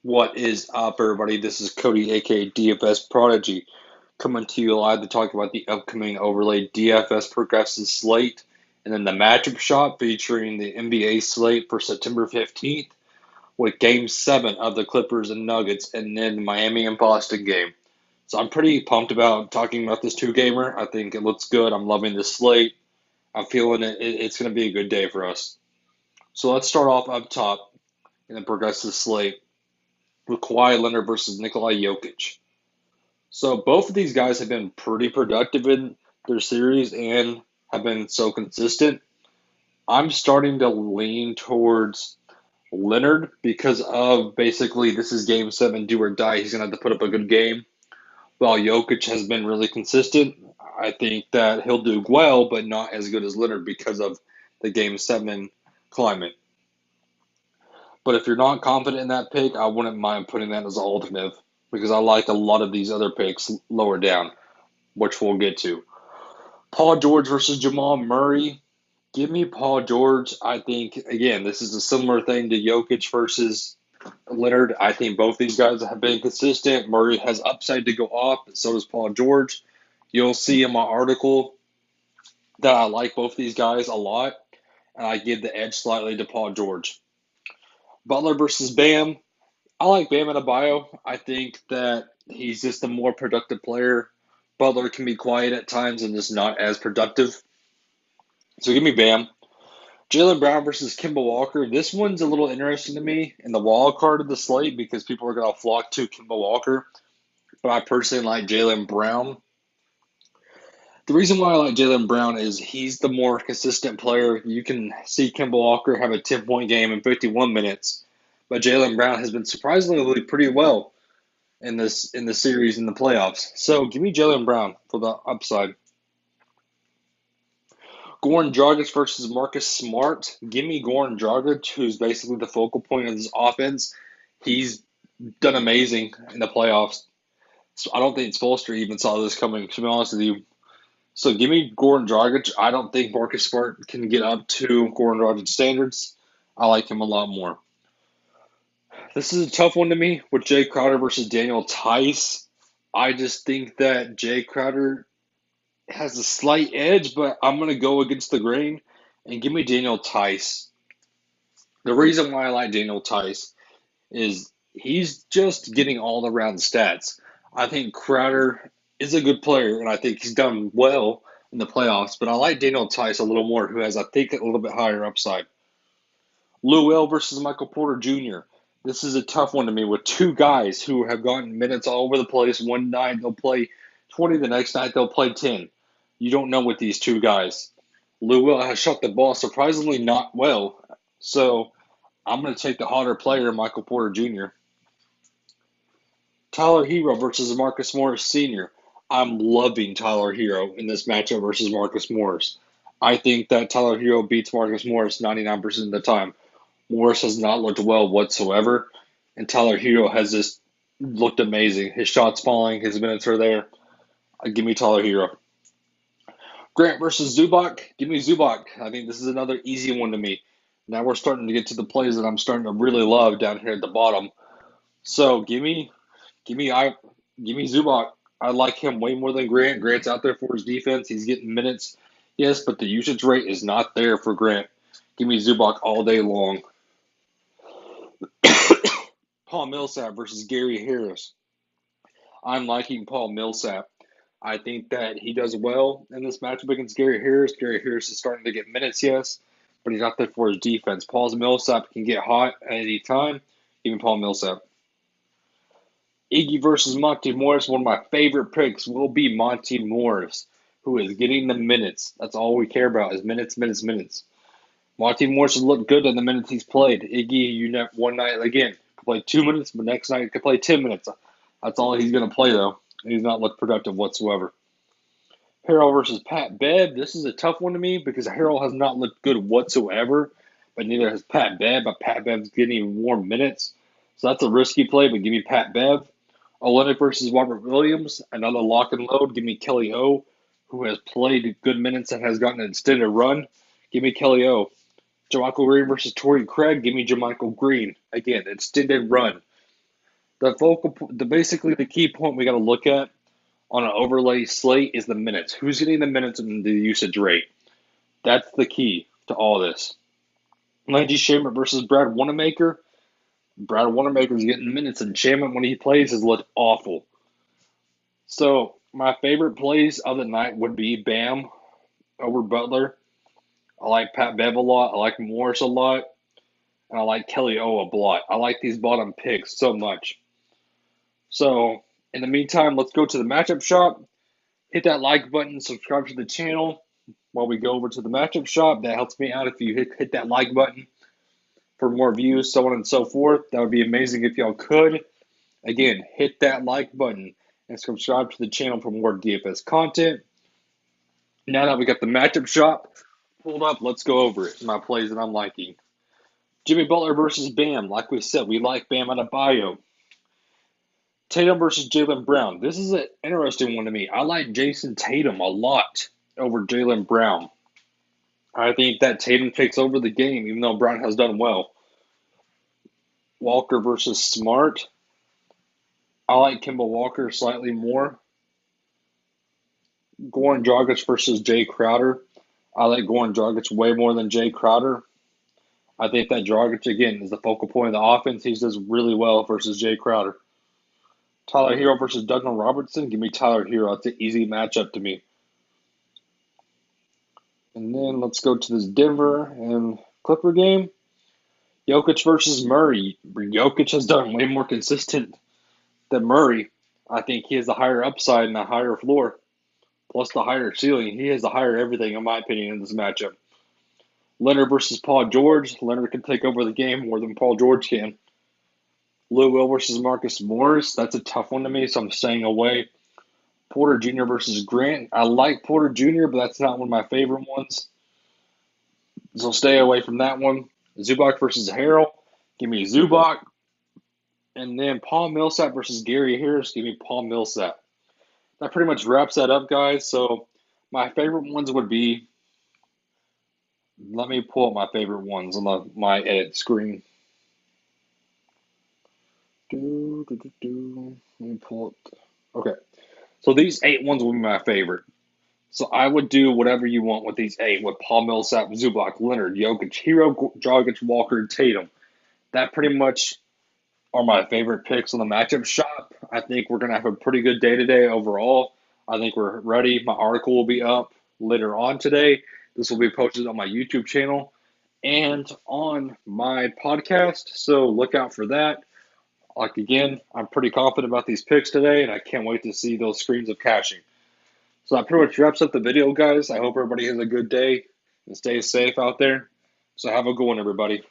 What is up, everybody? This is Cody, aka DFS Prodigy, coming to you live to talk about the upcoming Overlay DFS Progressive slate, and then the matchup shot featuring the NBA slate for September 15th with Game 7 of the Clippers and Nuggets, and then the Miami and Boston game. So I'm pretty pumped about talking about this two-gamer. I think it looks good. I'm loving this slate. I'm feeling it's going to be a good day for us. So let's start off up top in the Progressive slate with Kawhi Leonard versus Nikola Jokic. So both of these guys have been pretty productive in their series and have been so consistent. I'm starting to lean towards Leonard because of basically this is game 7, do or die. He's going to have to put up a good game. While Jokic has been really consistent, I think that he'll do well, but not as good as Leonard because of the game 7 climate. But if you're not confident in that pick, I wouldn't mind putting that as an alternative because I like a lot of these other picks lower down, which we'll get to. Paul George versus Jamal Murray. Give me Paul George. I think, again, this is a similar thing to Jokic versus Leonard. I think both these guys have been consistent. Murray has upside to go off, but so does Paul George. You'll see in my article that I like both these guys a lot, and I give the edge slightly to Paul George. Butler versus Bam. I like Bam Adebayo. I think that he's just a more productive player. Butler can be quiet at times and just not as productive. So give me Bam. Jaylen Brown versus Kemba Walker. This one's a little interesting to me in the wild card of the slate because people are going to flock to Kemba Walker. But I personally like Jaylen Brown. The reason why I like Jaylen Brown is he's the more consistent player. You can see Kemba Walker have a 10-point game in 51 minutes. But Jaylen Brown has been surprisingly pretty well in the series in the playoffs. So give me Jaylen Brown for the upside. Goran Dragic versus Marcus Smart. Give me Goran Dragic, who's basically the focal point of this offense. He's done amazing in the playoffs. So I don't think Spoelstra even saw this coming, to be honest with you. So give me Goran Dragic. I don't think Marcus Smart can get up to Goran Dragic standards. I like him a lot more. This is a tough one to me with Jay Crowder versus Daniel Tice. I just think that Jay Crowder has a slight edge, but I'm going to go against the grain and give me Daniel Tice. The reason why I like Daniel Tice is he's just getting all around stats. I think Crowder is a good player, and I think he's done well in the playoffs, but I like Daniel Tice a little more, who has, I think, a little bit higher upside. Lou Will versus Michael Porter Jr. This is a tough one to me with two guys who have gotten minutes all over the place. One night they'll play 20, the next night they'll play 10. You don't know with these two guys. Lou Will has shot the ball surprisingly not well. So I'm going to take the hotter player, Michael Porter Jr. Tyler Hero versus Marcus Morris Sr. I'm loving Tyler Hero in this matchup versus Marcus Morris. I think that Tyler Hero beats Marcus Morris 99% of the time. Morris has not looked well whatsoever, and Tyler Hero has just looked amazing. His shots falling, his minutes are there. Give me Tyler Hero. Grant versus Zubac. Give me Zubac. I think this is another easy one to me. Now we're starting to get to the plays that I'm starting to really love down here at the bottom. So give me Zubac. I like him way more than Grant. Grant's out there for his defense. He's getting minutes, yes, but the usage rate is not there for Grant. Give me Zubac all day long. Paul Millsap versus Gary Harris. I'm liking Paul Millsap. I think that he does well in this matchup against Gary Harris. Gary Harris is starting to get minutes, yes, but he's out there for his defense. Paul Millsap can get hot at any time. Even Paul Millsap. Iggy versus Monty Morris. One of my favorite picks will be Monty Morris, who is getting the minutes. That's all we care about is minutes, minutes, minutes. Monty Morris has looked good in the minutes he's played. Iggy, one night, again, could play 2 minutes, but next night he could play 10 minutes. That's all he's going to play, though. He's not looked productive whatsoever. Harrell versus Pat Bev. This is a tough one to me because Harrell has not looked good whatsoever, but neither has Pat Bev. But Pat Bev's getting more minutes. So that's a risky play, but give me Pat Bev. Olynyk versus Robert Williams. Another lock and load. Give me Kelly O, who has played good minutes and has gotten an extended run. Give me Kelly O. JaMychal Green versus Torrey Craig. Give me JaMychal Green. Again, extended run. Basically the key point we got to look at on an overlay slate is the minutes. Who's getting the minutes and the usage rate? That's the key to all this. Landry Shamet versus Brad Wanamaker. Brad Wanamaker's getting minutes, and Shamet, when he plays, has looked awful. So my favorite plays of the night would be Bam over Butler. I like Pat Bev a lot. I like Morris a lot. And I like Kelly O a lot. I like these bottom picks so much. So in the meantime, let's go to the matchup shop. Hit that like button, subscribe to the channel while we go over to the matchup shop. That helps me out if you hit that like button for more views, so on and so forth. That would be amazing if y'all could. Again, hit that like button and subscribe to the channel for more DFS content. Now that we got the matchup shop pulled up, let's go over it. My plays that I'm liking. Jimmy Butler versus Bam. Like we said, we like Bam Adebayo. Tatum versus Jaylen Brown. This is an interesting one to me. I like Jason Tatum a lot over Jaylen Brown. I think that Tatum takes over the game, even though Brown has done well. Walker versus Smart. I like Kemba Walker slightly more. Goran Dragic versus Jay Crowder. I like Goran Dragic way more than Jay Crowder. I think that Dragic, again, is the focal point of the offense. He does really well versus Jay Crowder. Tyler Hero versus Duncan Robertson. Give me Tyler Hero. It's an easy matchup to me. And then let's go to this Denver and Clipper game. Jokic versus Murray. Jokic has done way more consistent than Murray. I think he has the higher upside and a higher floor, plus the higher ceiling. He has the higher everything, in my opinion, in this matchup. Leonard versus Paul George. Leonard can take over the game more than Paul George can. Lou Will versus Marcus Morris. That's a tough one to me, so I'm staying away. Porter Jr. versus Grant. I like Porter Jr., but that's not one of my favorite ones. So stay away from that one. Zubac versus Harrell. Give me Zubac. And then Paul Millsap versus Gary Harris. Give me Paul Millsap. That pretty much wraps that up, guys. So my favorite ones would be, let me pull up my favorite ones on my edit screen. Let me pull it. Okay. So these 8 ones will be my favorite. So I would do whatever you want with these 8, with Paul Millsap, Zubac, Leonard, Jokic, Hero, Dragic, Walker, and Tatum. That pretty much are my favorite picks on the matchup shop. I think we're going to have a pretty good day today overall. I think we're ready. My article will be up later on today. This will be posted on my YouTube channel and on my podcast, so look out for that. Like, again, I'm pretty confident about these picks today, and I can't wait to see those screens of cashing. So that pretty much wraps up the video, guys. I hope everybody has a good day and stay safe out there. So have a good one, everybody.